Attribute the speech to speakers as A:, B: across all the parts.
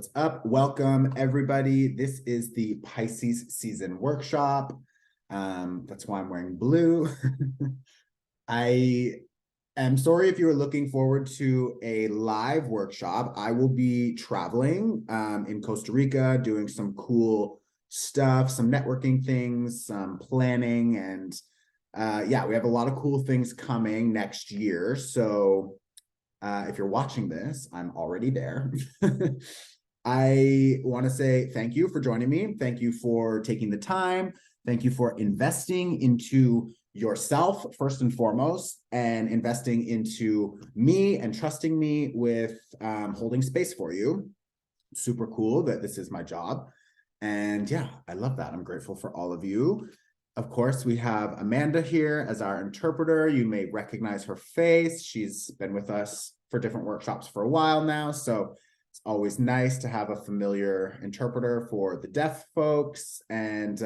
A: What's up? Welcome, everybody. This is the Pisces season workshop. That's why I'm wearing blue. I am sorry if you were looking forward to a live workshop. I will be traveling in Costa Rica, doing some cool stuff, some networking things, some planning, and yeah, we have a lot of cool things coming next year. So if you're watching this, I'm already there. I want to say thank you for joining me. Thank you for taking the time. Thank you for investing into yourself, first and foremost, and investing into me and trusting me with holding space for you. Super cool that this is my job. And yeah, I love that. I'm grateful for all of you. Of course, we have Amanda here as our interpreter. You may recognize her face. She's been with us for different workshops for a while now. So it's always nice to have a familiar interpreter for the deaf folks. And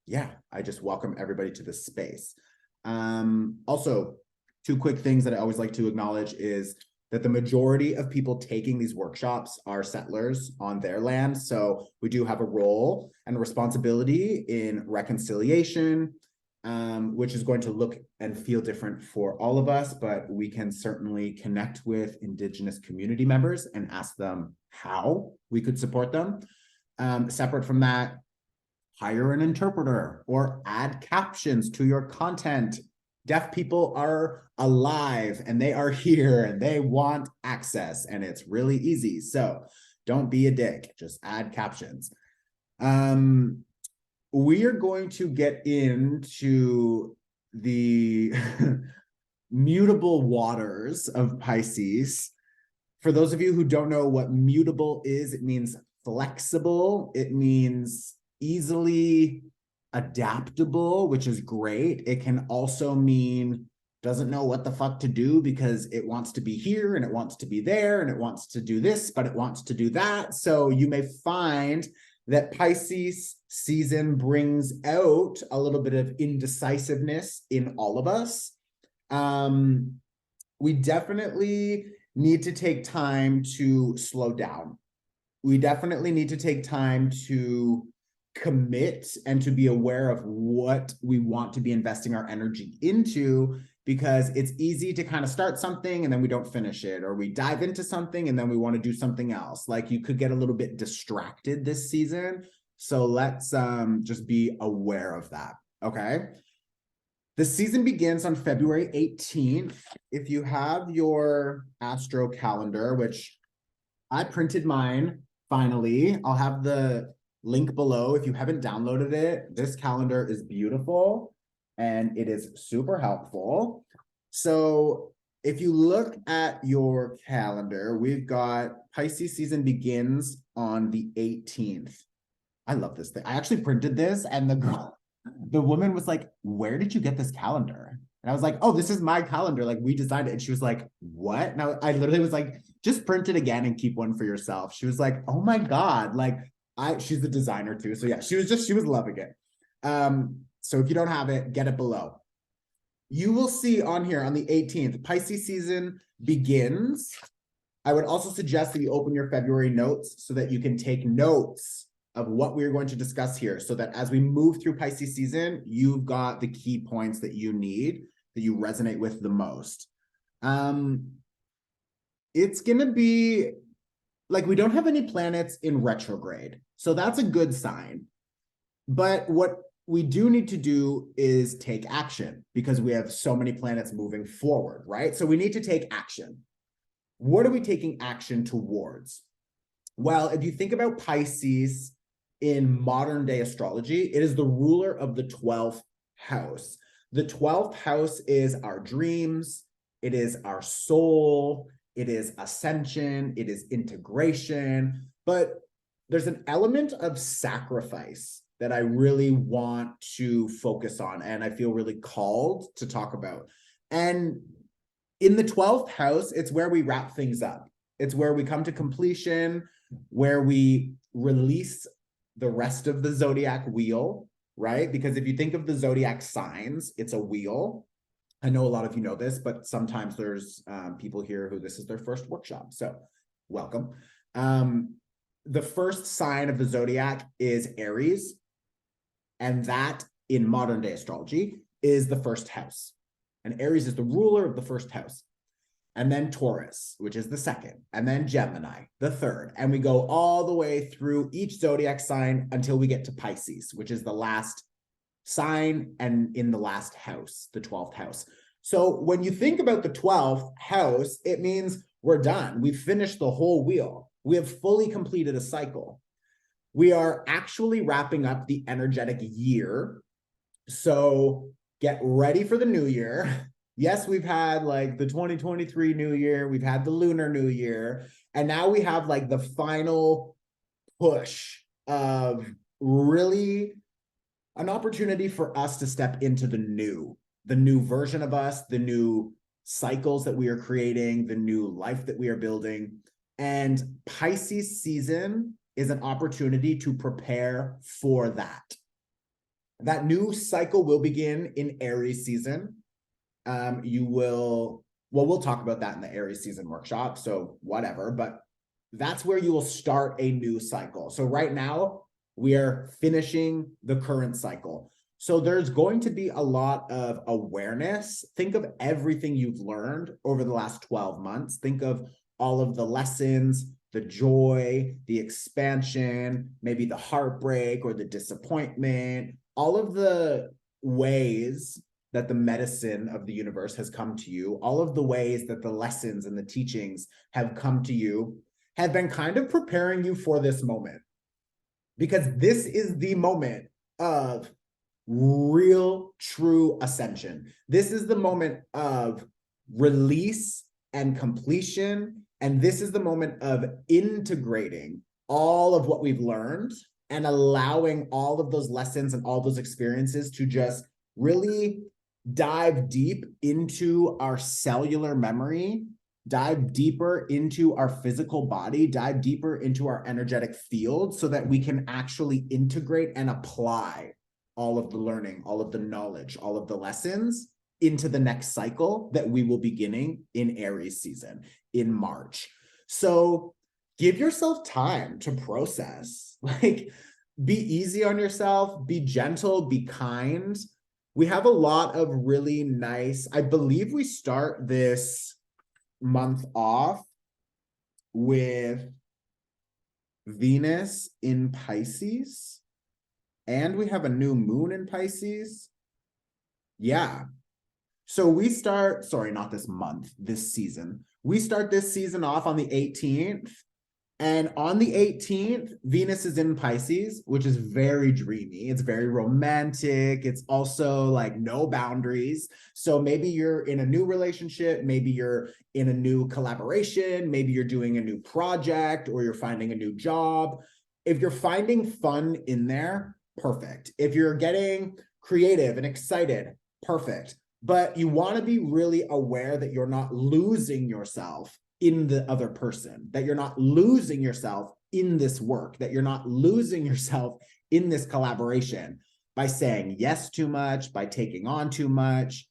A: yeah, I just welcome everybody to this space. Also, two quick things that I always like to acknowledge is that the majority of people taking these workshops are settlers on their land. So we do have a role and responsibility in reconciliation, which is going to look and feel different for all of us, but we can certainly connect with Indigenous community members and ask them how we could support them. Separate from that, hire an interpreter or add captions to your content. Deaf people are alive and they are here and they want access, and it's really easy. So don't be a dick, just add captions. We are going to get into the mutable waters of Pisces. For those of you who don't know what mutable is, it means flexible. It means easily adaptable, which is great. It can also mean doesn't know what the fuck to do because it wants to be here and it wants to be there and it wants to do this, but it wants to do that. So you may find that Pisces season brings out a little bit of indecisiveness in all of us. We definitely need to take time to slow down. We definitely need to take time to commit and to be aware of what we want to be investing our energy into, because it's easy to kind of start something and then we don't finish it, or we dive into something and then we want to do something else. Like you could get a little bit distracted this season. So let's just be aware of that. Okay. The season begins on February 18th. If you have your astro calendar, which I printed mine finally, I'll have the link below. If you haven't downloaded it, this calendar is beautiful and it is super helpful. So if you look at your calendar, we've got Pisces season begins on the 18th. I love this thing. I actually printed this and the woman was like, "Where did you get this calendar?" And I was like, "Oh, this is my calendar. Like we designed it." And she was like, "What?" And I literally was like, "Just print it again and keep one for yourself." She was like, "Oh my God." Like she's the designer too. So yeah, she was loving it. So if you don't have it, get it below. You will see on here on the 18th, Pisces season begins. I would also suggest that you open your February notes so that you can take notes of what we're going to discuss here, so that as we move through Pisces season, you've got the key points that you need, that you resonate with the most. It's going to be like we don't have any planets in retrograde. So that's a good sign. But what we do need to do is take action, because we have so many planets moving forward, right? So we need to take action. What are we taking action towards? Well, if you think about Pisces in modern day astrology, it is the ruler of the 12th house. The 12th house is our dreams. It is our soul. It is ascension. It is integration. But there's an element of sacrifice that I really want to focus on, and I feel really called to talk about. And in the 12th house, it's where we wrap things up. It's where we come to completion, where we release the rest of the zodiac wheel, right? Because if you think of the zodiac signs, it's a wheel. I know a lot of you know this, but sometimes there's people here who this is their first workshop. So welcome. the first sign of the zodiac is Aries, and that in modern day astrology is the first house. And Aries is the ruler of the first house. And then Taurus, which is the second, and then Gemini, the third. And we go all the way through each zodiac sign until we get to Pisces, which is the last sign and in the last house, the 12th house. So when you think about the 12th house, it means we're done. We've finished the whole wheel. We have fully completed a cycle. We are actually wrapping up the energetic year. So get ready for the new year. Yes, we've had like the 2023 new year, we've had the lunar new year, and now we have like the final push of really an opportunity for us to step into the new version of us, the new cycles that we are creating, the new life that we are building. And Pisces season is an opportunity to prepare for that. That new cycle will begin in Aries season. We'll talk about that in the Aries season workshop, so whatever, but that's where you will start a new cycle. So right now, we are finishing the current cycle. So there's going to be a lot of awareness. Think of everything you've learned over the last 12 months. Think of all of the lessons, the joy, the expansion, maybe the heartbreak or the disappointment, all of the ways that the medicine of the universe has come to you, all of the ways that the lessons and the teachings have come to you, have been kind of preparing you for this moment. Because this is the moment of real, true ascension. This is the moment of release and completion. And this is the moment of integrating all of what we've learned and allowing all of those lessons and all those experiences to just really dive deep into our cellular memory, dive deeper into our physical body, dive deeper into our energetic field so that we can actually integrate and apply all of the learning, all of the knowledge, all of the lessons into the next cycle that we will be beginning in Aries season in March. So give yourself time to process. Like, be easy on yourself, be gentle, be kind. We have a lot of really nice, I believe we start this month off with Venus in Pisces, and we have a new moon in Pisces. Yeah. So we start, sorry, not this month, this season. We start this season off on the 18th. And on the 18th, Venus is in Pisces, which is very dreamy. It's very romantic. It's also like no boundaries. So maybe you're in a new relationship, maybe you're in a new collaboration, maybe you're doing a new project, or you're finding a new job. If you're finding fun in there, perfect. If you're getting creative and excited, perfect. But you want to be really aware that you're not losing yourself in the other person, that you're not losing yourself in this work, that you're not losing yourself in this collaboration by saying yes too much, by taking on too much.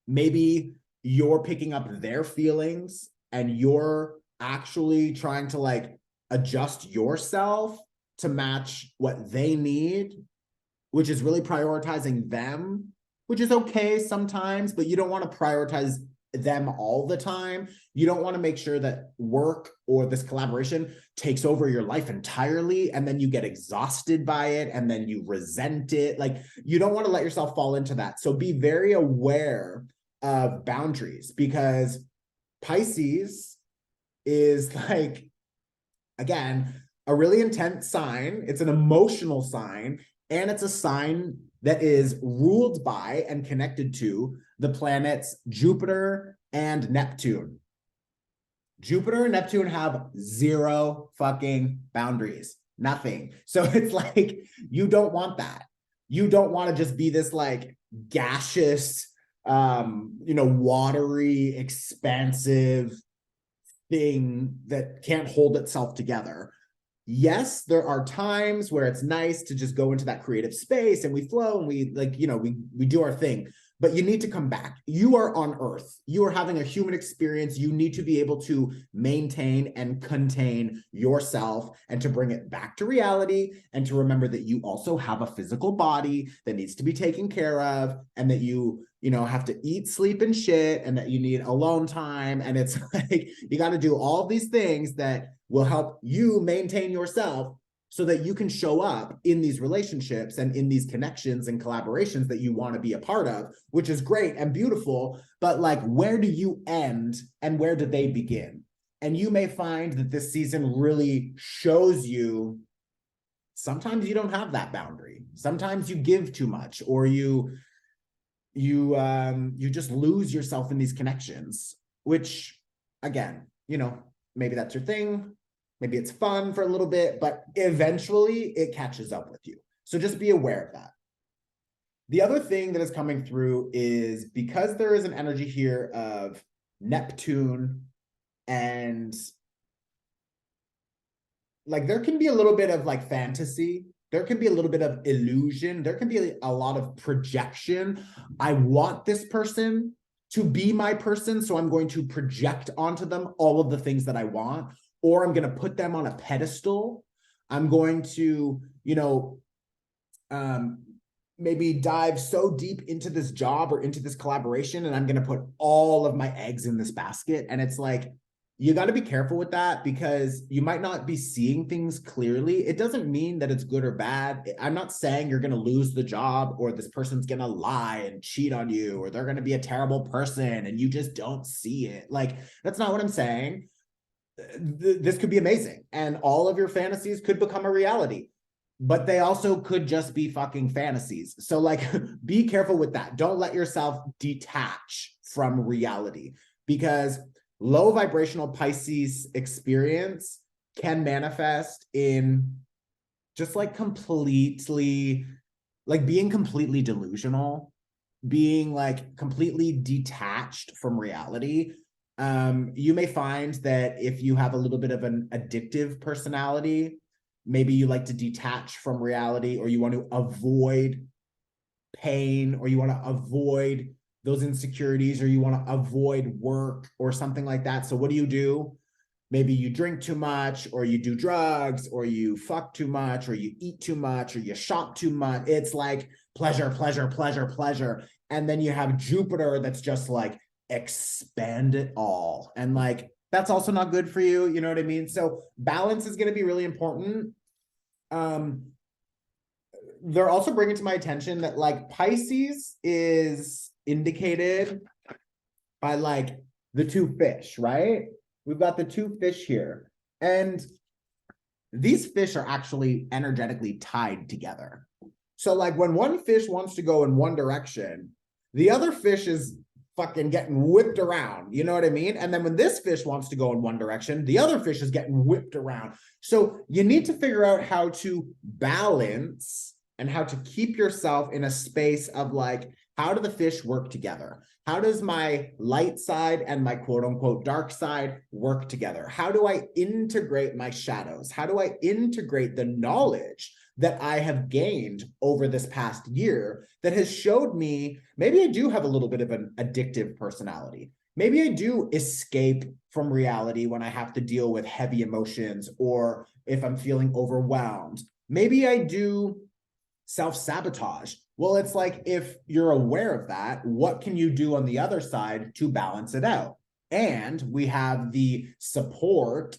A: Maybe you're picking up their feelings and you're actually trying to like adjust yourself to match what they need, which is really prioritizing them, which is okay sometimes, but you don't want to prioritize them all the time. You don't want to make sure that work or this collaboration takes over your life entirely, and then you get exhausted by it, and then you resent it. Like, you don't want to let yourself fall into that. So be very aware of boundaries, because Pisces is like, again, a really intense sign. It's an emotional sign, and it's a sign that is ruled by and connected to the planets Jupiter and Neptune. Jupiter and Neptune have zero fucking boundaries, nothing. So it's like, you don't want that. You don't want to just be this like gaseous, watery, expansive thing that can't hold itself together. Yes, there are times where it's nice to just go into that creative space and we flow and we we do our thing. but you need to come back. You are on Earth. You are having a human experience. You need to be able to maintain and contain yourself and to bring it back to reality and to remember that you also have a physical body that needs to be taken care of and that you know, have to eat, sleep, and shit, and that you need alone time. And it's like, you got to do all these things that will help you maintain yourself so that you can show up in these relationships and in these connections and collaborations that you want to be a part of, which is great and beautiful. But like, where do you end and where do they begin? And you may find that this season really shows you sometimes you don't have that boundary. Sometimes you give too much, or you just lose yourself in these connections, which again, you know, maybe that's your thing. Maybe it's fun for a little bit, but eventually it catches up with you. So just be aware of that. The other thing that is coming through is because there is an energy here of Neptune, and like there can be a little bit of like fantasy. There can be a little bit of illusion. There can be a lot of projection. I want this person to be my person, so I'm going to project onto them all of the things that I want, or I'm going to put them on a pedestal. I'm going to, you know, maybe dive so deep into this job or into this collaboration, and I'm going to put all of my eggs in this basket. And it's like, you got to be careful with that because you might not be seeing things clearly. It doesn't mean that it's good or bad. I'm not saying you're going to lose the job or this person's going to lie and cheat on you or they're going to be a terrible person and you just don't see it. Like, that's not what I'm saying. This could be amazing and all of your fantasies could become a reality, but they also could just be fucking fantasies. So like, be careful with that. Don't let yourself detach from reality, because low vibrational Pisces experience can manifest in just like completely, like being completely delusional, being like completely detached from reality. You may find that if you have a little bit of an addictive personality, maybe you like to detach from reality, or you want to avoid pain, or you want to avoid those insecurities, or you want to avoid work or something like that. So what do? Maybe you drink too much, or you do drugs, or you fuck too much, or you eat too much, or you shop too much. It's like pleasure, pleasure, pleasure, pleasure. And then you have Jupiter that's just like, expand it all. And like, that's also not good for you. You know what I mean? So balance is going to be really important. They're also bringing to my attention that like Pisces is indicated by like the two fish, right? We've got the two fish here. And these fish are actually energetically tied together. So like when one fish wants to go in one direction, the other fish is fucking getting whipped around. You know what I mean? And then when this fish wants to go in one direction, the other fish is getting whipped around. So you need to figure out how to balance and how to keep yourself in a space of like, how do the fish work together? How does my light side and my quote unquote dark side work together? How do I integrate my shadows? How do I integrate the knowledge that I have gained over this past year that has showed me maybe I do have a little bit of an addictive personality. Maybe I do escape from reality when I have to deal with heavy emotions or if I'm feeling overwhelmed. Maybe I do self-sabotage. Well, it's like, if you're aware of that, what can you do on the other side to balance it out? And we have the support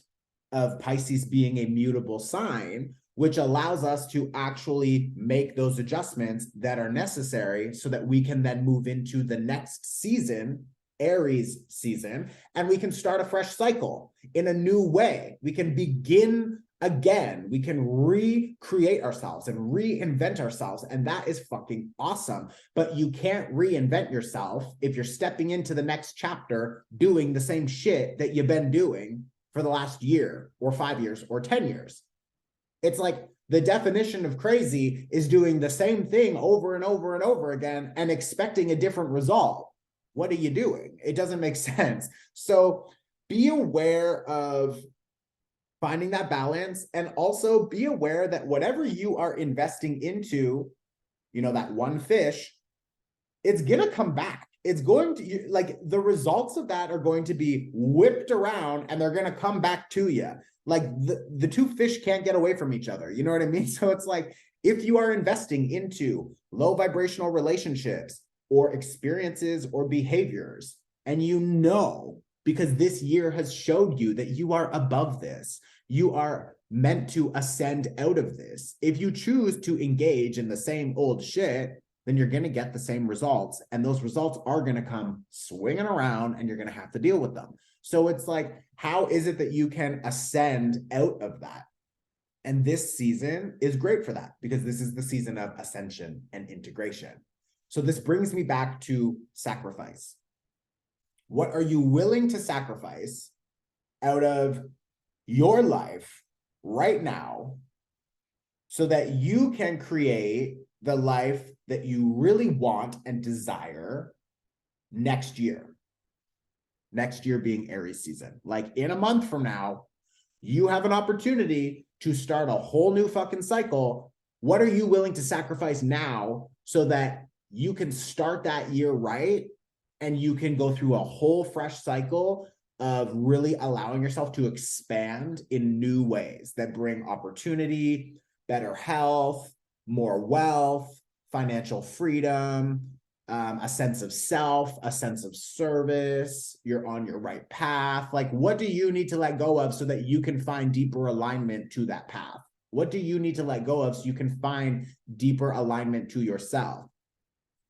A: of Pisces being a mutable sign, which allows us to actually make those adjustments that are necessary so that we can then move into the next season, Aries season, and we can start a fresh cycle in a new way. We can begin again. We can recreate ourselves and reinvent ourselves. And that is fucking awesome. But you can't reinvent yourself if you're stepping into the next chapter doing the same shit that you've been doing for the last year or 5 years or 10 years. It's like the definition of crazy is doing the same thing over and over and over again and expecting a different result. What are you doing? It doesn't make sense. So be aware of finding that balance, and also be aware that whatever you are investing into, you know, that one fish, it's going to come back. It's going to, like, the results of that are going to be whipped around and they're going to come back to you. Like the two fish can't get away from each other. You know what I mean? So it's like, if you are investing into low vibrational relationships or experiences or behaviors, and you know, because this year has showed you that you are above this, you are meant to ascend out of this. If you choose to engage in the same old shit, then you're going to get the same results. And those results are going to come swinging around and you're going to have to deal with them. So it's like, how is it that you can ascend out of that? And this season is great for that, because this is the season of ascension and integration. So this brings me back to sacrifice. What are you willing to sacrifice out of your life right now so that you can create the life that you really want and desire next year? Next year being Aries season. Like in a month from now, you have an opportunity to start a whole new fucking cycle. What are you willing to sacrifice now so that you can start that year right and you can go through a whole fresh cycle of really allowing yourself to expand in new ways that bring opportunity, better health, more wealth, financial freedom, a sense of self, a sense of service, you're on your right path. Like, what do you need to let go of so that you can find deeper alignment to that path? What do you need to let go of so you can find deeper alignment to yourself?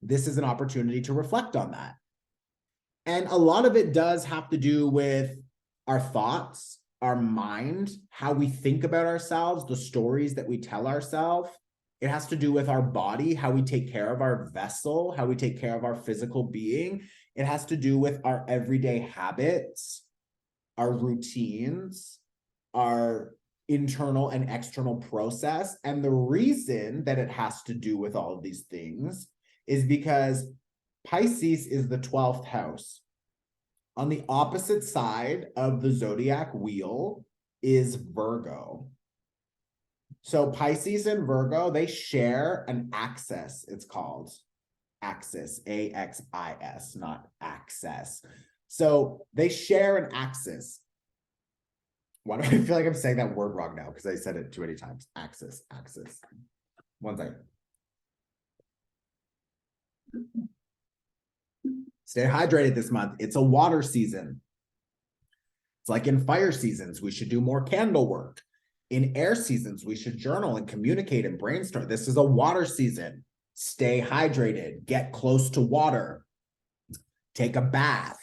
A: This is an opportunity to reflect on that. And a lot of it does have to do with our thoughts, our mind, how we think about ourselves, the stories that we tell ourselves. It has to do with our body, how we take care of our vessel, how we take care of our physical being. It has to do with our everyday habits, our routines, our internal and external process. And the reason that it has to do with all of these things is because Pisces is the 12th house. On the opposite side of the zodiac wheel is Virgo. So Pisces and Virgo, they share an axis. It's called axis, A-X-I-S, not access. So they share an axis. Why do I feel like I'm saying that word wrong now? Because I said it too many times. Axis. One second. Stay hydrated this month. It's a water season. It's like in fire seasons, we should do more candle work. In air seasons, we should journal and communicate and brainstorm. This is a water season. Stay hydrated. Get close to water. Take a bath.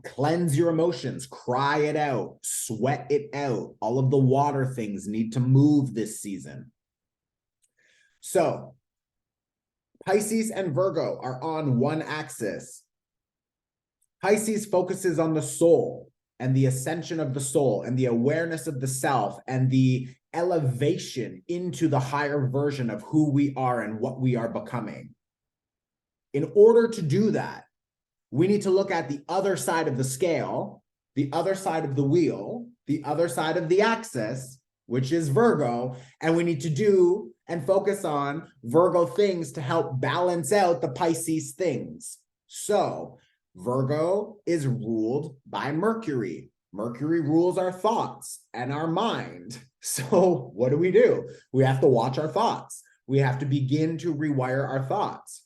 A: Cleanse your emotions. Cry it out. Sweat it out. All of the water things need to move this season. So Pisces and Virgo are on one axis. Pisces focuses on the soul and the ascension of the soul and the awareness of the self and the elevation into the higher version of who we are and what we are becoming. In order to do that, we need to look at the other side of the scale, the other side of the wheel, the other side of the axis, which is Virgo, and we need to do and focus on Virgo things to help balance out the Pisces things. So Virgo is ruled by Mercury. Mercury rules our thoughts and our mind. So what do? We have to watch our thoughts. We have to begin to rewire our thoughts.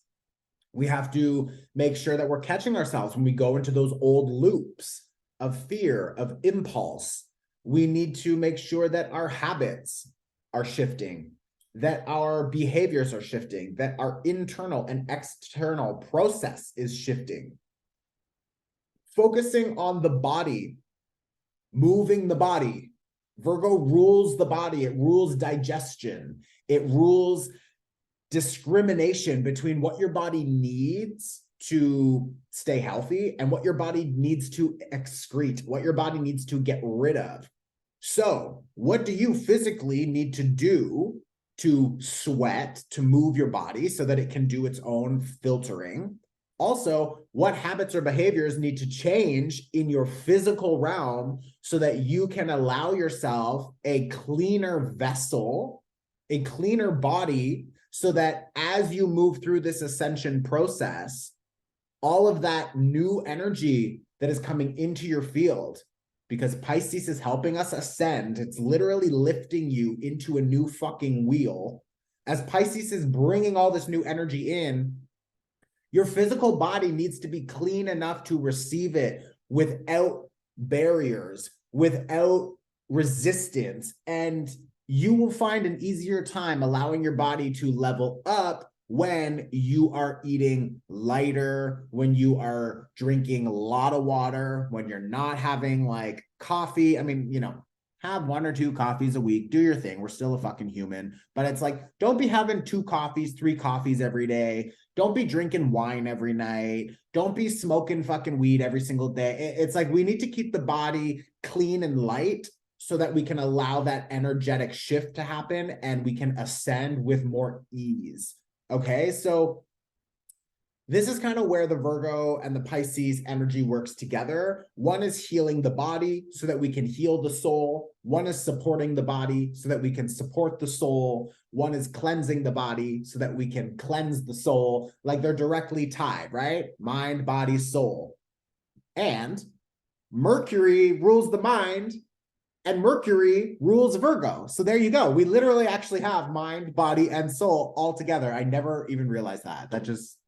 A: We have to make sure that we're catching ourselves when we go into those old loops of fear, of impulse. We need to make sure that our habits are shifting, that our behaviors are shifting, that our internal and external process is shifting. Focusing on the body, moving the body. Virgo rules the body. It rules digestion. It rules discrimination between what your body needs to stay healthy and what your body needs to excrete, what your body needs to get rid of. So what do you physically need to do to sweat, to move your body so that it can do its own filtering? Also, what habits or behaviors need to change in your physical realm so that you can allow yourself a cleaner vessel, a cleaner body, so that as you move through this ascension process, all of that new energy that is coming into your field, because Pisces is helping us ascend, it's literally lifting you into a new fucking wheel. As Pisces is bringing all this new energy in, your physical body needs to be clean enough to receive it without barriers, without resistance. And you will find an easier time allowing your body to level up when you are eating lighter, when you are drinking a lot of water, when you're not having like coffee. I mean, have 1 or 2 coffees a week, do your thing. We're still a fucking human, but it's like, don't be having 2 coffees, 3 coffees every day. Don't be drinking wine every night. Don't be smoking fucking weed every single day. It's like, we need to keep the body clean and light so that we can allow that energetic shift to happen and we can ascend with more ease. Okay, so this is kind of where the Virgo and the Pisces energy works together. One is healing the body so that we can heal the soul. One is supporting the body so that we can support the soul. One is cleansing the body so that we can cleanse the soul. Like, they're directly tied, right? Mind, body, soul. And Mercury rules the mind, and Mercury rules Virgo. So there you go. We literally actually have mind, body, and soul all together. I never even realized that. That just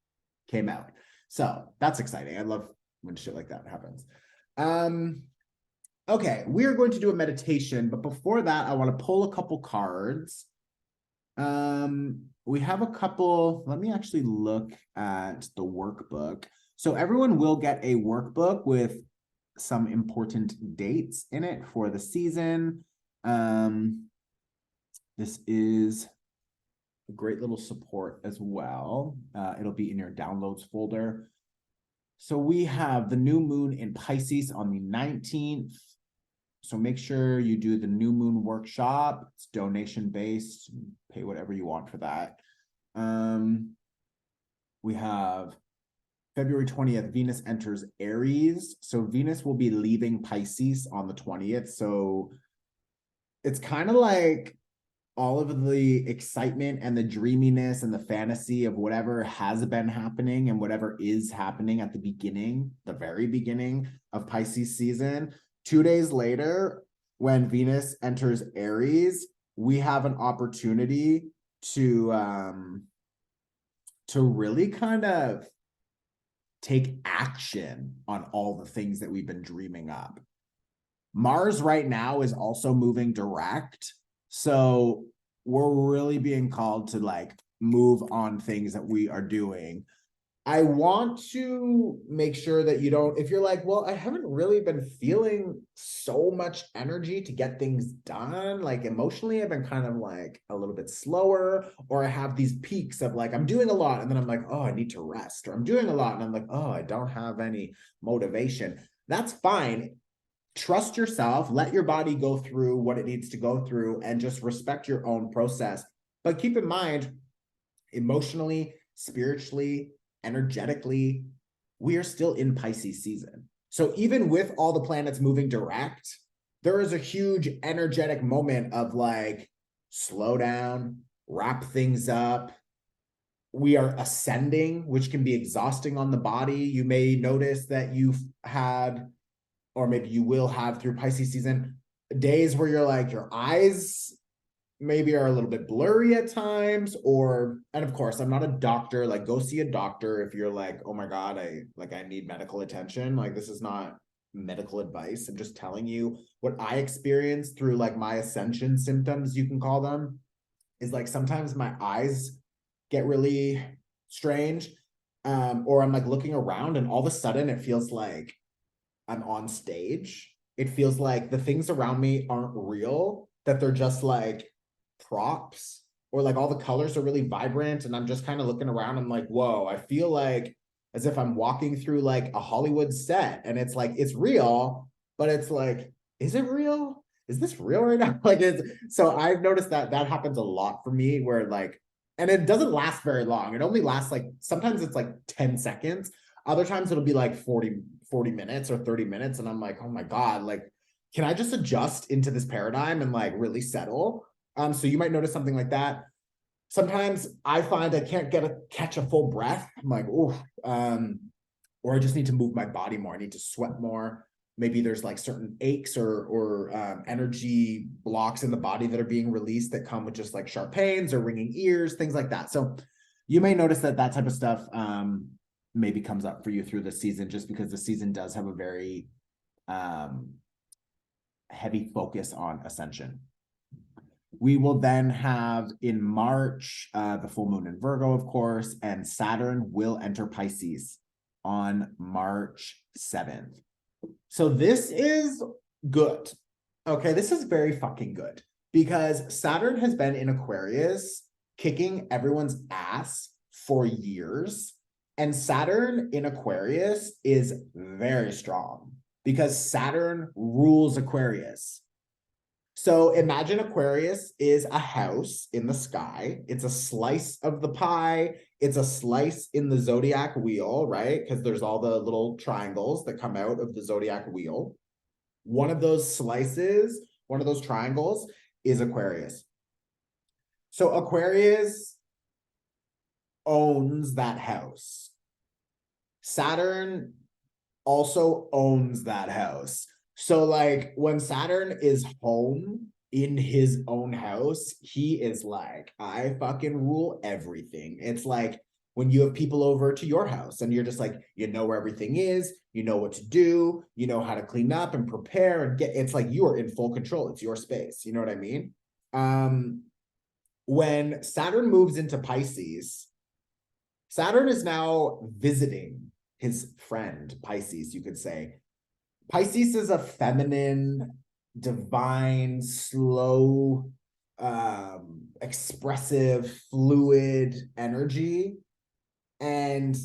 A: came out. So that's exciting. I love when shit like that happens. Okay, we're going to do a meditation, but before that, I want to pull a couple cards. We have a couple. Let me actually look at the workbook. So everyone will get a workbook with some important dates in it for the season. This is a great little support as well. It'll be in your downloads folder. So we have the new moon in Pisces on the 19th. So make sure you do the new moon workshop. It's donation based. Pay whatever you want for that. We have February 20th, Venus enters Aries. So Venus will be leaving Pisces on the 20th. So it's kind of like all of the excitement and the dreaminess and the fantasy of whatever has been happening and whatever is happening at the beginning, the very beginning of Pisces season. 2 days later, when Venus enters Aries, we have an opportunity to really kind of take action on all the things that we've been dreaming up. Mars right now is also moving direct. So we're really being called to like move on things that we are doing. I want to make sure that you don't, if you're like, well, I haven't really been feeling so much energy to get things done. Like emotionally, I've been kind of like a little bit slower, or I have these peaks of like, I'm doing a lot and then I'm like, oh, I need to rest, or I'm doing a lot and I'm like, oh, I don't have any motivation. That's fine. Trust yourself, let your body go through what it needs to go through and just respect your own process. But keep in mind, emotionally, spiritually, energetically, we are still in Pisces season. So even with all the planets moving direct, there is a huge energetic moment of like, slow down, wrap things up. We are ascending, which can be exhausting on the body. You may notice that you've had, or maybe you will have through Pisces season, days where you're like, your eyes maybe are a little bit blurry at times, and of course, I'm not a doctor, like go see a doctor if you're like, oh my God, I need medical attention. Like, this is not medical advice. I'm just telling you what I experienced through like my ascension symptoms, you can call them, is like sometimes my eyes get really strange, or I'm like looking around and all of a sudden it feels like I'm on stage. It feels like the things around me aren't real, that they're just like props, or like all the colors are really vibrant and I'm just kind of looking around. I'm like, whoa, I feel like as if I'm walking through like a Hollywood set, and it's like, it's real, but it's like, is it real? Is this real right now? Like, so I've noticed that happens a lot for me, where like, and it doesn't last very long. It only lasts like, sometimes it's like 10 seconds. Other times it'll be like 40 minutes or 30 minutes. And I'm like, oh my God, like, can I just adjust into this paradigm and like really settle? So you might notice something like that. sometimes I find I can't catch a full breath. I'm like, oh, or I just need to move my body more. I need to sweat more. Maybe there's like certain aches or energy blocks in the body that are being released that come with just like sharp pains or ringing ears, things like that. So you may notice that type of stuff maybe comes up for you through the season, just because the season does have a very heavy focus on ascension. We will then have in March, the full moon in Virgo, of course, and Saturn will enter Pisces on March 7th. So this is good. Okay, this is very fucking good because Saturn has been in Aquarius kicking everyone's ass for years. And Saturn in Aquarius is very strong because Saturn rules Aquarius. So imagine Aquarius is a house in the sky. It's a slice of the pie. It's a slice in the zodiac wheel, right? Because there's all the little triangles that come out of the zodiac wheel. One of those slices, one of those triangles is Aquarius. So Aquarius owns that house. Saturn also owns that house. So like when Saturn is home in his own house, he is like, I fucking rule everything. It's like when you have people over to your house and you're just like, you know where everything is, you know what to do, you know how to clean up and prepare and it's like you are in full control. It's your space. You know what I mean? When Saturn moves into Pisces, Saturn is now visiting his friend Pisces, you could say. Pisces is a feminine, divine, slow, expressive, fluid energy. And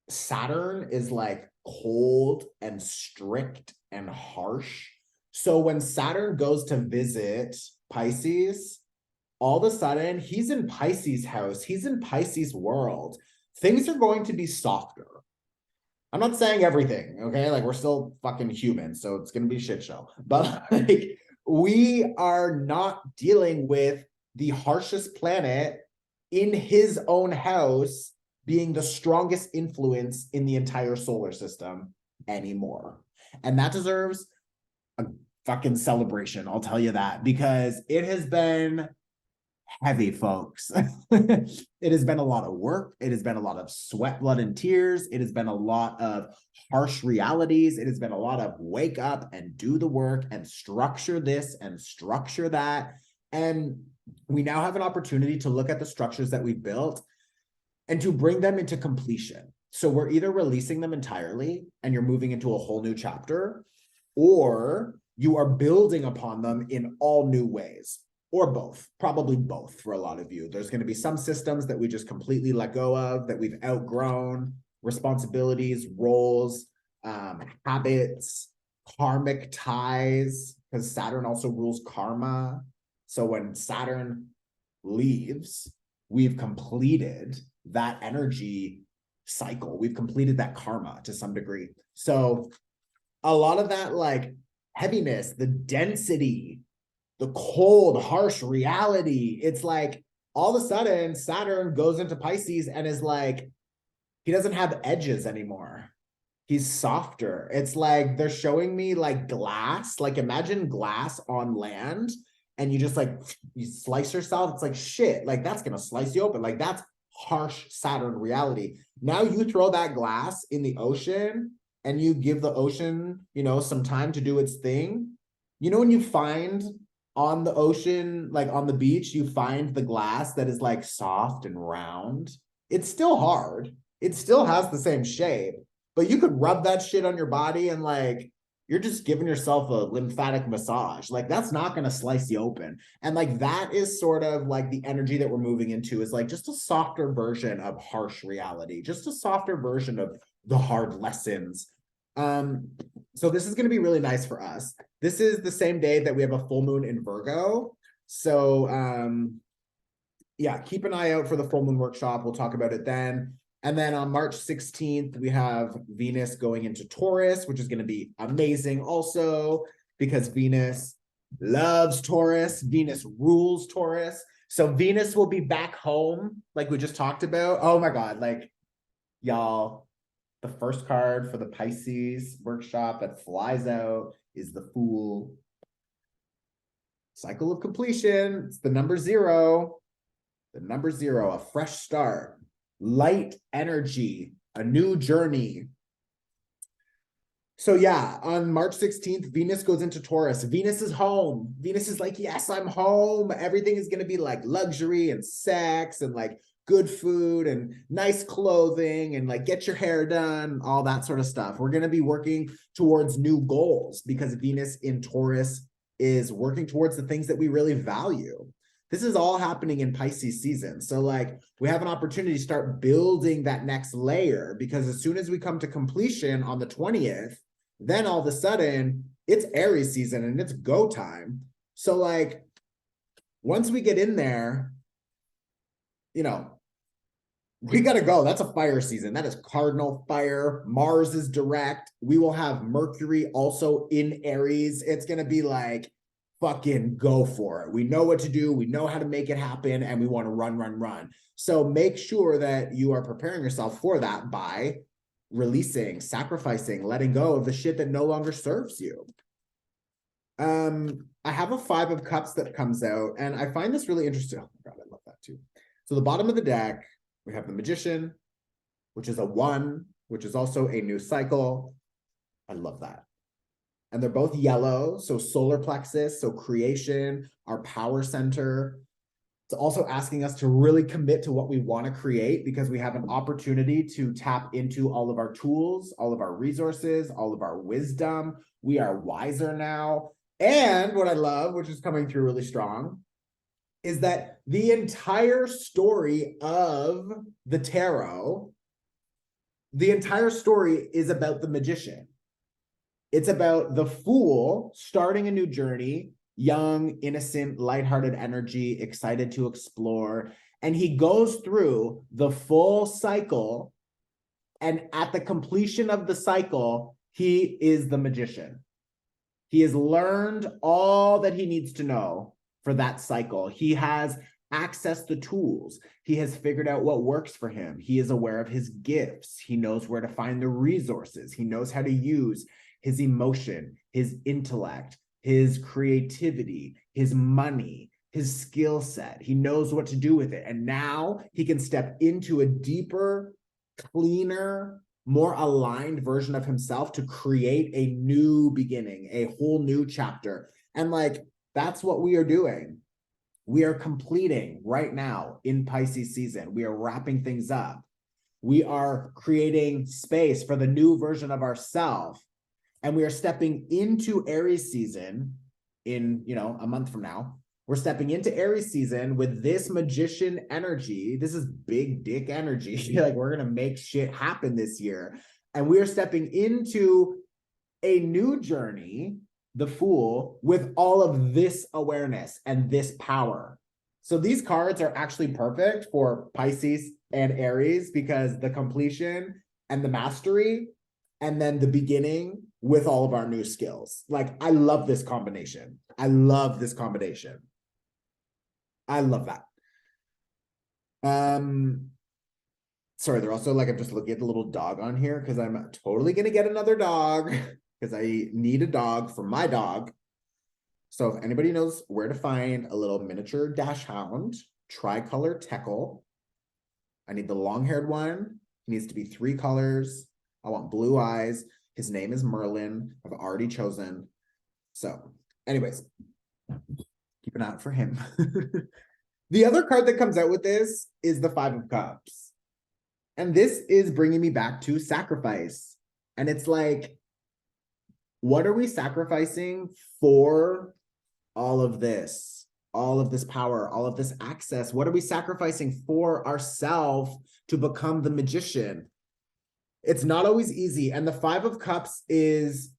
A: Saturn is like cold and strict and harsh. So when Saturn goes to visit Pisces, all of a sudden he's in Pisces house. He's in Pisces world. Things are going to be softer. I'm not saying everything, okay? Like we're still fucking human, so it's gonna be a shit show. But like we are not dealing with the harshest planet in his own house being the strongest influence in the entire solar system anymore. And that deserves a fucking celebration, I'll tell you that, because it has been heavy, folks. It has been a lot of work. It has been a lot of sweat, blood, and tears. It has been a lot of harsh realities. It has been a lot of wake up and do the work and structure this and structure that. And we now have an opportunity to look at the structures that we've built and to bring them into completion. So we're either releasing them entirely and you're moving into a whole new chapter, or you are building upon them in all new ways. Or both, probably both for a lot of you. There's going to be some systems that we just completely let go of, that we've outgrown, responsibilities, roles, habits, karmic ties, because Saturn also rules karma. So when Saturn leaves, we've completed that energy cycle. We've completed that karma to some degree. So a lot of that like heaviness, the density, the cold, harsh reality. It's like all of a sudden Saturn goes into Pisces and is like, he doesn't have edges anymore. He's softer. It's like they're showing me like glass, like imagine glass on land and you just like, you slice yourself. It's like shit, like that's going to slice you open. Like that's harsh Saturn reality. Now you throw that glass in the ocean and you give the ocean, you know, some time to do its thing. You know, when you find on the ocean, like on the beach, you find the glass that is like soft and round. It's still hard. It still has the same shape, but you could rub that shit on your body and like, you're just giving yourself a lymphatic massage. Like that's not going to slice you open. And like, that is sort of like the energy that we're moving into is like just a softer version of harsh reality, just a softer version of the hard lessons. So this is going to be really nice for us. This is the same day that we have a full moon in Virgo. So yeah, keep an eye out for the full moon workshop. We'll talk about it then. And then on March 16th, we have Venus going into Taurus, which is going to be amazing also because Venus loves Taurus. Venus rules Taurus. So Venus will be back home, like we just talked about. Oh my God, like y'all, the first card for the Pisces workshop that flies out is the Fool. Cycle of completion. It's the number 0. The number 0, a fresh start, light energy, a new journey. So yeah, on March 16th, Venus goes into Taurus. Venus is home. Venus is like, yes, I'm home. Everything is going to be like luxury and sex and like good food and nice clothing and like get your hair done, all that sort of stuff. We're going to be working towards new goals because Venus in Taurus is working towards the things that we really value. This is all happening in Pisces season. So like we have an opportunity to start building that next layer, because as soon as we come to completion on the 20th, then all of a sudden it's Aries season and it's go time. So like once we get in there, you know, we got to go. That's a fire season. That is cardinal fire. Mars is direct. We will have Mercury also in Aries. It's going to be like, fucking go for it. We know what to do. We know how to make it happen, and we want to run, run, run. So make sure that you are preparing yourself for that by releasing, sacrificing, letting go of the shit that no longer serves you. I have a 5 of Cups that comes out, and I find this really interesting. Oh my God, I love that too. So the bottom of the deck, we have the Magician, which is a 1, which is also a new cycle. I love that. And they're both yellow, so solar plexus, so creation, our power center. It's also asking us to really commit to what we want to create, because we have an opportunity to tap into all of our tools, all of our resources, all of our wisdom. We are wiser now. And what I love, which is coming through really strong, is that the entire story of the tarot, the entire story is about the Magician. It's about the Fool starting a new journey, young, innocent, lighthearted energy, excited to explore. And he goes through the full cycle. And at the completion of the cycle, he is the Magician. He has learned all that he needs to know for that cycle. He has accessed the tools. He has figured out what works for him. He is aware of his gifts. He knows where to find the resources. He knows how to use his emotion, his intellect, his creativity, his money, his skill set. He knows what to do with it. And now he can step into a deeper, cleaner, more aligned version of himself to create a new beginning, a whole new chapter. And like, that's what we are doing. We are completing right now in Pisces season. We are wrapping things up. We are creating space for the new version of ourselves. And we are stepping into Aries season in, a month from now. We're stepping into Aries season with this Magician energy. This is big dick energy. Like, we're going to make shit happen this year. And we are stepping into a new journey, the Fool, with all of this awareness and this power. So these cards are actually perfect for Pisces and Aries, because the completion and the mastery, and then the beginning with all of our new skills. Like, I love this combination. I love this combination. I love that. Sorry, they're also like, I'm just looking at the little dog on here because I'm totally going to get another dog because I need a dog for my dog. So if anybody knows where to find a little miniature dachshund, tricolor teckle, I need the long-haired one. He needs to be 3 colors. I want blue eyes. His name is Merlin. I've already chosen. So anyways, keep an eye out for him. The other card that comes out with this is the 5 of Cups. And this is bringing me back to sacrifice. And it's like, what are we sacrificing for all of this power, all of this access? What are we sacrificing for ourselves to become the Magician? It's not always easy. And the 5 of Cups is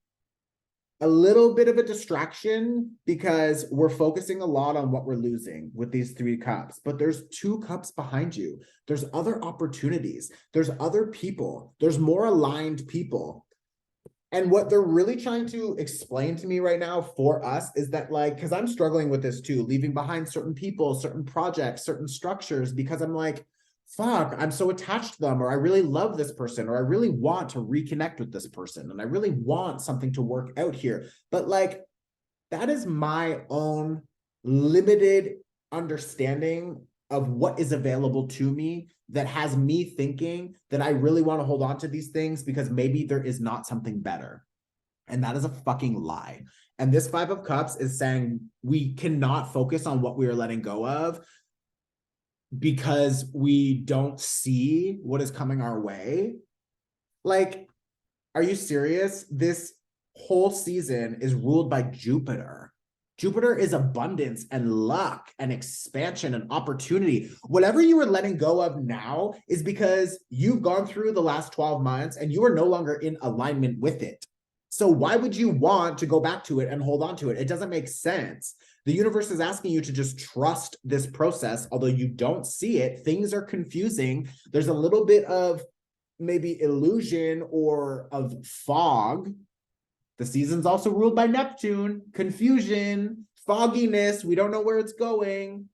A: a little bit of a distraction because we're focusing a lot on what we're losing with these 3 cups, but there's 2 cups behind you. There's other opportunities. There's other people. There's more aligned people. And what they're really trying to explain to me right now for us is that, like, because I'm struggling with this too, leaving behind certain people, certain projects, certain structures, because I'm like, fuck, I'm so attached to them, or I really love this person, or I really want to reconnect with this person, and I really want something to work out here. But like, that is my own limited understanding of what is available to me that has me thinking that I really want to hold on to these things because maybe there is not something better. And that is a fucking lie. And this Five of Cups is saying we cannot focus on what we are letting go of because we don't see what is coming our way. Like, are you serious? This whole season is ruled by Jupiter. Jupiter is abundance and luck and expansion and opportunity. Whatever you are letting go of now is because you've gone through the last 12 months and you are no longer in alignment with it. So why would you want to go back to it and hold on to it? It doesn't make sense. The universe is asking you to just trust this process, although you don't see it. Things are confusing. There's a little bit of maybe illusion or of fog. The season's also ruled by Neptune, confusion, fogginess. We don't know where it's going.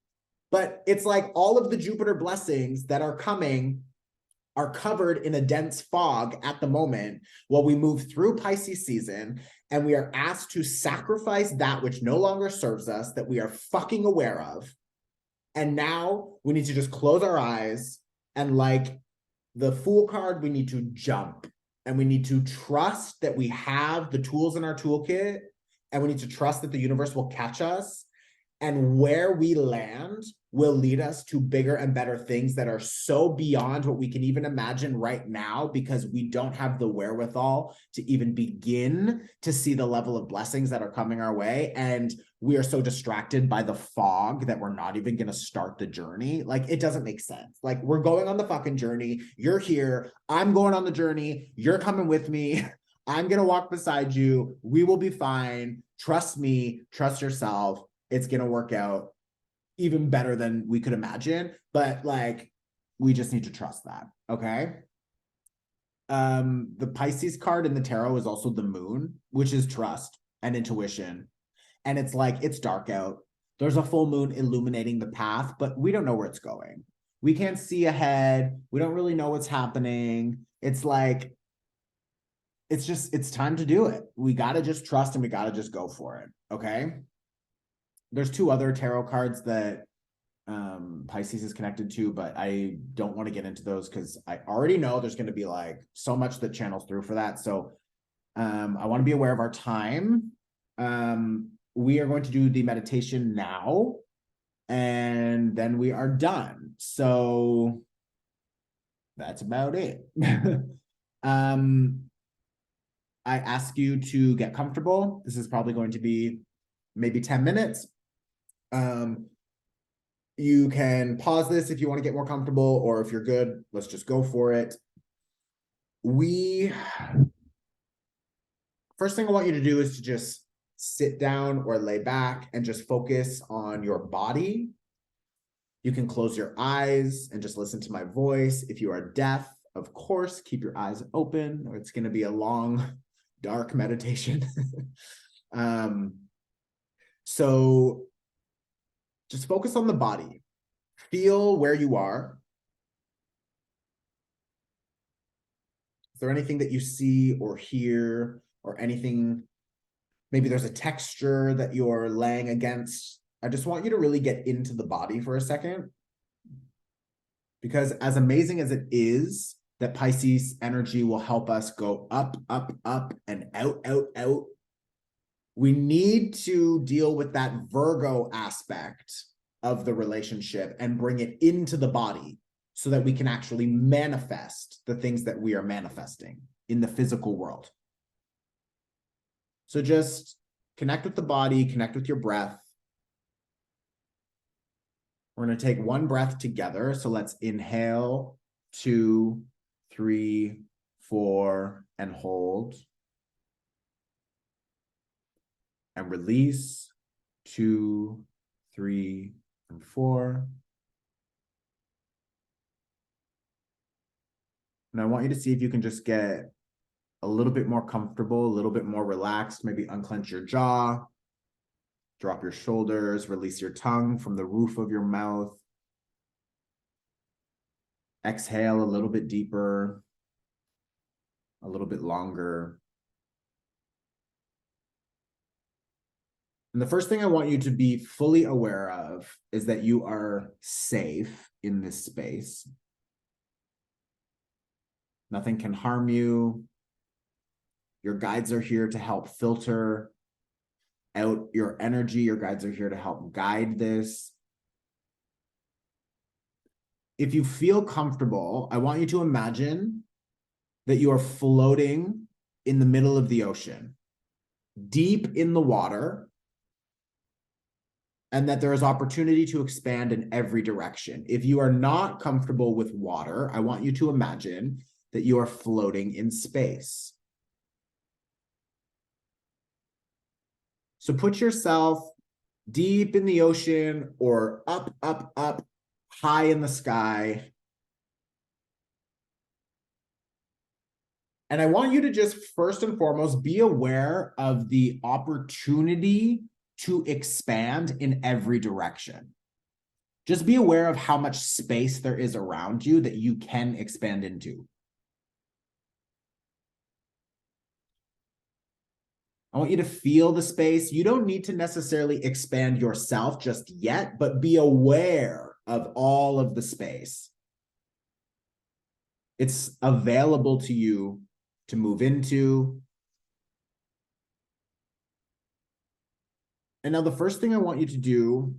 A: But it's like all of the Jupiter blessings that are coming are covered in a dense fog at the moment while we move through Pisces season, and we are asked to sacrifice that which no longer serves us, that we are fucking aware of. And now we need to just close our eyes and, like the Fool card, we need to jump, and we need to trust that we have the tools in our toolkit, and we need to trust that the universe will catch us, and where we land will lead us to bigger and better things that are so beyond what we can even imagine right now, because we don't have the wherewithal to even begin to see the level of blessings that are coming our way. And we are so distracted by the fog that we're not even going to start the journey. Like, it doesn't make sense. Like, we're going on the fucking journey. You're here. I'm going on the journey. You're coming with me. I'm going to walk beside you. We will be fine. Trust me. Trust yourself. It's going to work out even better than we could imagine. But like, we just need to trust that. Okay. The Pisces card in the tarot is also the moon, which is trust and intuition. And it's like, it's dark out. There's a full moon illuminating the path, but we don't know where it's going. We can't see ahead. We don't really know what's happening. It's like, it's time to do it. We got to just trust and we got to just go for it. Okay. There's two other tarot cards that Pisces is connected to, but I don't want to get into those because I already know there's going to be like so much that channels through for that. So I want to be aware of our time. We are going to do the meditation now, and then we are done. So that's about it. I ask you to get comfortable. This is probably going to be maybe 10 minutes. You can pause this if you want to get more comfortable, or if you're good, let's just go for it. First thing I want you to do is to just sit down or lay back and just focus on your body. You can close your eyes and just listen to my voice. If you are deaf, of course, keep your eyes open, or it's going to be a long, dark meditation. So just focus on the body. Feel where you are. Is there anything that you see or hear, or anything? Maybe there's a texture that you're laying against. I just want you to really get into the body for a second. Because as amazing as it is that Pisces energy will help us go up, up, up, and out, out, out, we need to deal with that Virgo aspect of the relationship and bring it into the body so that we can actually manifest the things that we are manifesting in the physical world. So just connect with the body, connect with your breath. We're going to take one breath together. So let's inhale, 2, 3, 4, and hold. And release, 2, 3, and 4. And I want you to see if you can just get a little bit more comfortable, a little bit more relaxed. Maybe unclench your jaw, drop your shoulders, release your tongue from the roof of your mouth. Exhale a little bit deeper, a little bit longer. And the first thing I want you to be fully aware of is that you are safe in this space. Nothing can harm you. Your guides are here to help filter out your energy. Your guides are here to help guide this. If you feel comfortable, I want you to imagine that you are floating in the middle of the ocean, deep in the water, and that there is opportunity to expand in every direction. If you are not comfortable with water, I want you to imagine that you are floating in space. So put yourself deep in the ocean or up, up, up, high in the sky. And I want you to just first and foremost be aware of the opportunity to expand in every direction. Just be aware of how much space there is around you that you can expand into. I want you to feel the space. You don't need to necessarily expand yourself just yet, but be aware of all of the space. It's available to you to move into. And now the first thing I want you to do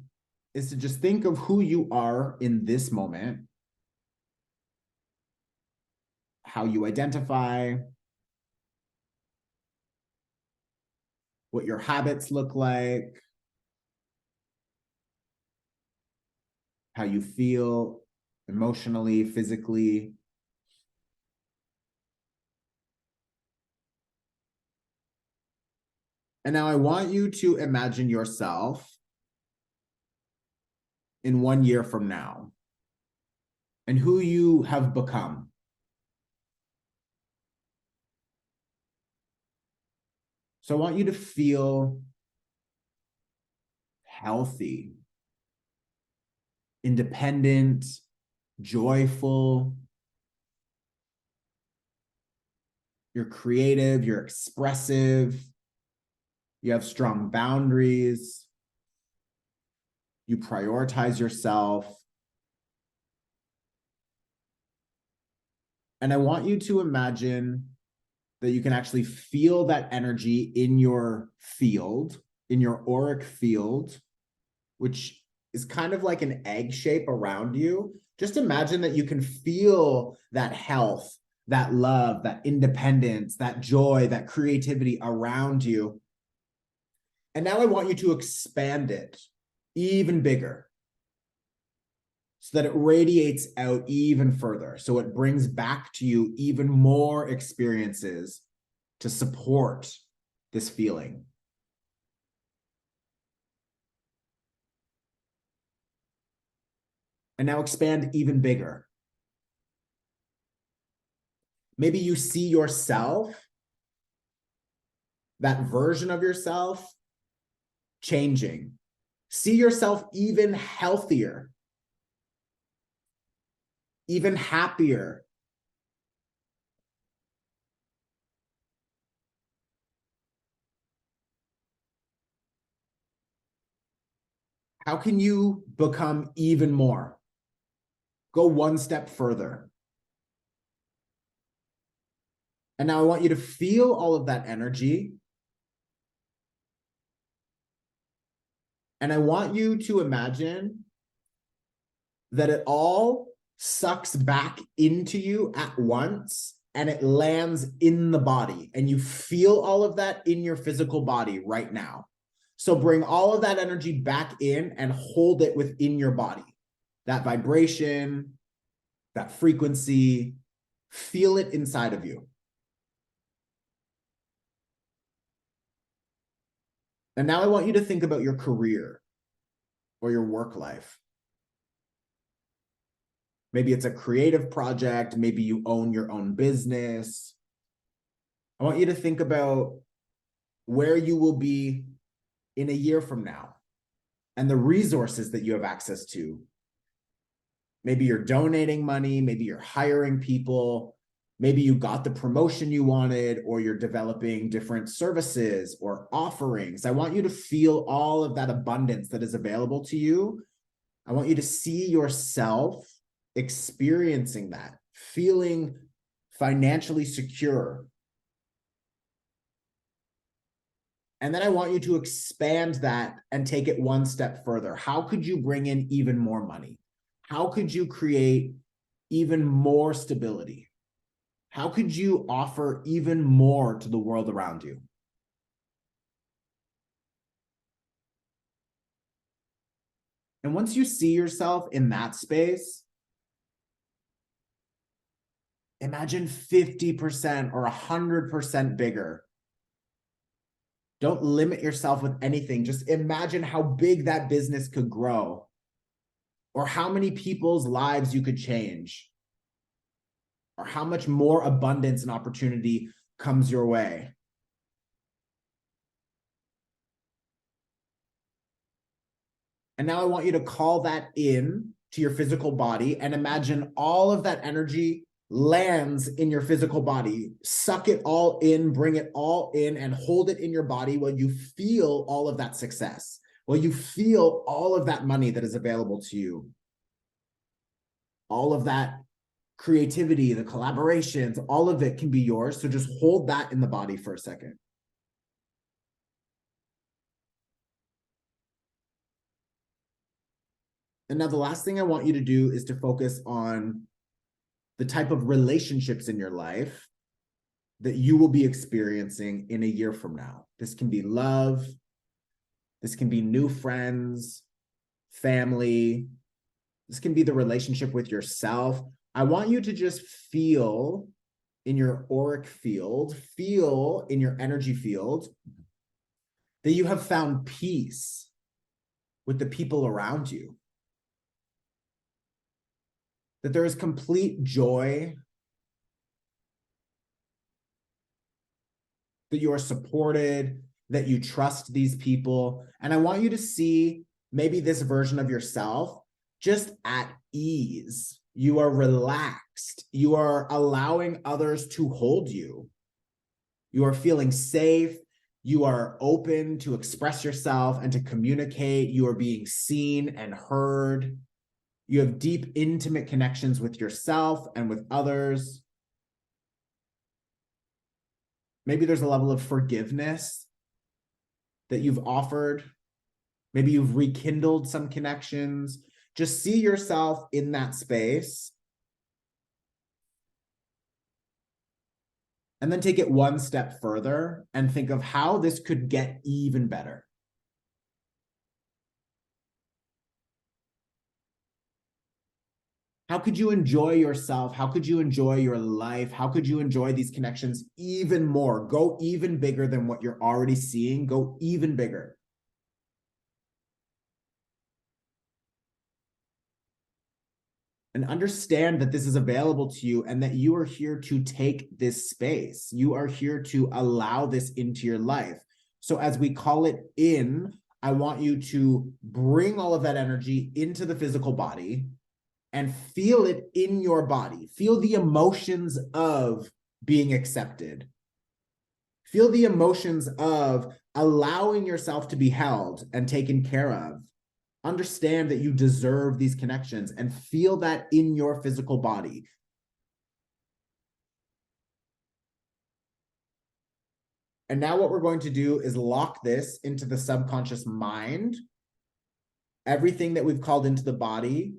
A: is to just think of who you are in this moment, how you identify, what your habits look like, how you feel emotionally, physically. And now I want you to imagine yourself in 1 year from now and who you have become. So I want you to feel healthy, independent, joyful. You're creative, you're expressive, you have strong boundaries, you prioritize yourself. And I want you to imagine that you can actually feel that energy in your field, in your auric field, which is kind of like an egg shape around you. Just imagine that you can feel that health, that love, that independence, that joy, that creativity around you. And now I want you to expand it even bigger so that it radiates out even further. So it brings back to you even more experiences to support this feeling. And now expand even bigger. Maybe you see yourself, that version of yourself, changing. See yourself even healthier, even happier. How can you become even more? Go one step further. And now I want you to feel all of that energy. And I want you to imagine that it all sucks back into you at once and it lands in the body. And you feel all of that in your physical body right now. So bring all of that energy back in and hold it within your body. That vibration, that frequency, feel it inside of you. And now I want you to think about your career or your work life. Maybe it's a creative project. Maybe you own your own business. I want you to think about where you will be in a year from now and the resources that you have access to. Maybe you're donating money, maybe you're hiring people, maybe you got the promotion you wanted, or you're developing different services or offerings. I want you to feel all of that abundance that is available to you. I want you to see yourself experiencing that, feeling financially secure. And then I want you to expand that and take it one step further. How could you bring in even more money? How could you create even more stability? How could you offer even more to the world around you? And once you see yourself in that space, imagine 50% or 100% bigger. Don't limit yourself with anything. Just imagine how big that business could grow, or how many people's lives you could change, or how much more abundance and opportunity comes your way. And now I want you to call that in to your physical body and imagine all of that energy lands in your physical body. Suck it all in, bring it all in, and hold it in your body while you feel all of that success, while you feel all of that money that is available to you, all of that creativity, the collaborations, all of it can be yours. So just hold that in the body for a second. And now the last thing I want you to do is to focus on the type of relationships in your life that you will be experiencing in a year from now. This can be love. This can be new friends, family. This can be the relationship with yourself. I want you to just feel in your auric field, feel in your energy field that you have found peace with the people around you, that there is complete joy, that you are supported, that you trust these people. And I want you to see maybe this version of yourself just at ease. You are relaxed. You are allowing others to hold you. You are feeling safe. You are open to express yourself and to communicate. You are being seen and heard. You have deep, intimate connections with yourself and with others. Maybe there's a level of forgiveness that you've offered. Maybe you've rekindled some connections. Just see yourself in that space. And then take it one step further and think of how this could get even better. How could you enjoy yourself? How could you enjoy your life? How could you enjoy these connections even more? Go even bigger than what you're already seeing. Go even bigger. And understand that this is available to you and that you are here to take this space. You are here to allow this into your life. So as we call it in, I want you to bring all of that energy into the physical body and feel it in your body. Feel the emotions of being accepted. Feel the emotions of allowing yourself to be held and taken care of. Understand that you deserve these connections and feel that in your physical body. And now what we're going to do is lock this into the subconscious mind. Everything that we've called into the body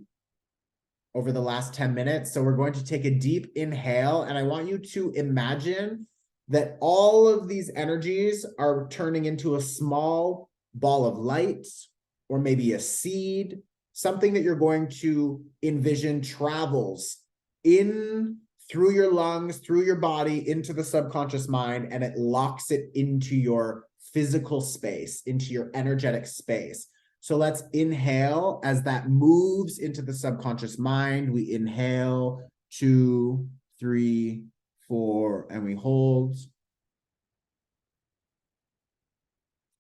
A: over the last 10 minutes. So we're going to take a deep inhale, and I want you to imagine that all of these energies are turning into a small ball of light, or maybe a seed, something that you're going to envision travels in through your lungs, through your body, into the subconscious mind, and it locks it into your physical space, into your energetic space. So let's inhale as that moves into the subconscious mind. We inhale 2, 3, 4, and we hold.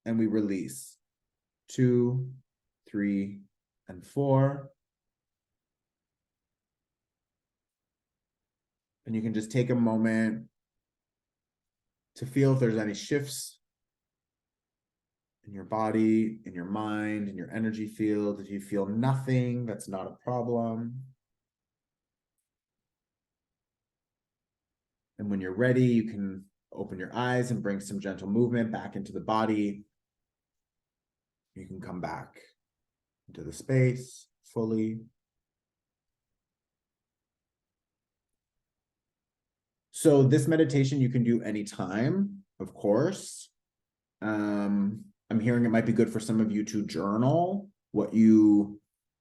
A: and we release. 2, 3, and 4. And you can just take a moment to feel if there's any shifts in your body, in your mind, in your energy field. If you feel nothing, that's not a problem. And when you're ready, you can open your eyes and bring some gentle movement back into the body. You can come back into the space fully. So this meditation you can do anytime, of course. I'm hearing it might be good for some of you to journal what you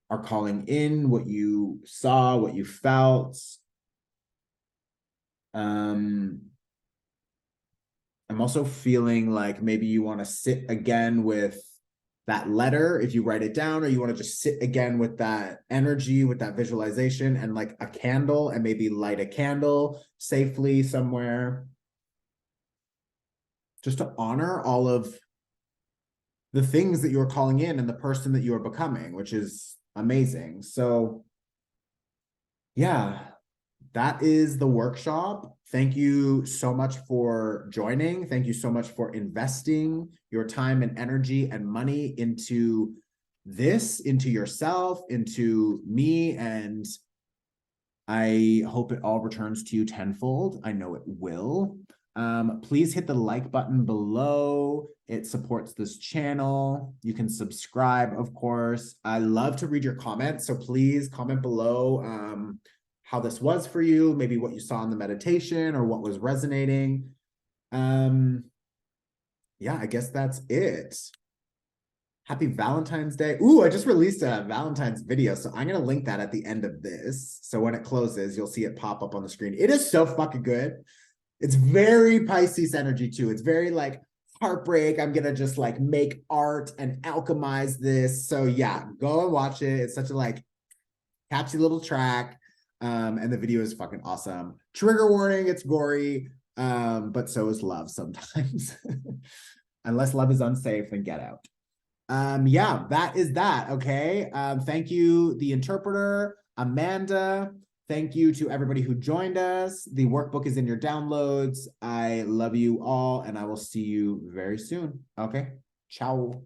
A: are calling in, what you saw, what you felt. I'm also feeling like maybe you want to sit again with that letter if you write it down, or you want to just sit again with that energy, with that visualization, and like a candle, and maybe light a candle safely somewhere, just to honor all of the things that you're calling in and the person that you are becoming, which is amazing. So yeah, that is the workshop. Thank you so much for joining. Thank you so much for investing your time and energy and money into this, into yourself, into me, and I hope it all returns to you tenfold. I know it will. Please hit the like button below. It supports this channel. You can subscribe, of course. I love to read your comments, so please comment below how this was for you, maybe what you saw in the meditation or what was resonating. Yeah, I guess that's it. Happy Valentine's Day. Ooh, I just released a Valentine's video, so I'm going to link that at the end of this. So when it closes, you'll see it pop up on the screen. It is so fucking good. It's very Pisces energy too. It's very like heartbreak. I'm going to just like make art and alchemize this. So yeah, go and watch it. It's such a like catchy little track. And the video is fucking awesome. Trigger warning, it's gory, but so is love sometimes. Unless love is unsafe, then get out. Yeah, that is that. Okay. Thank you, the interpreter, Amanda. Thank you to everybody who joined us. The workbook is in your downloads. I love you all, and I will see you very soon. Okay. Ciao.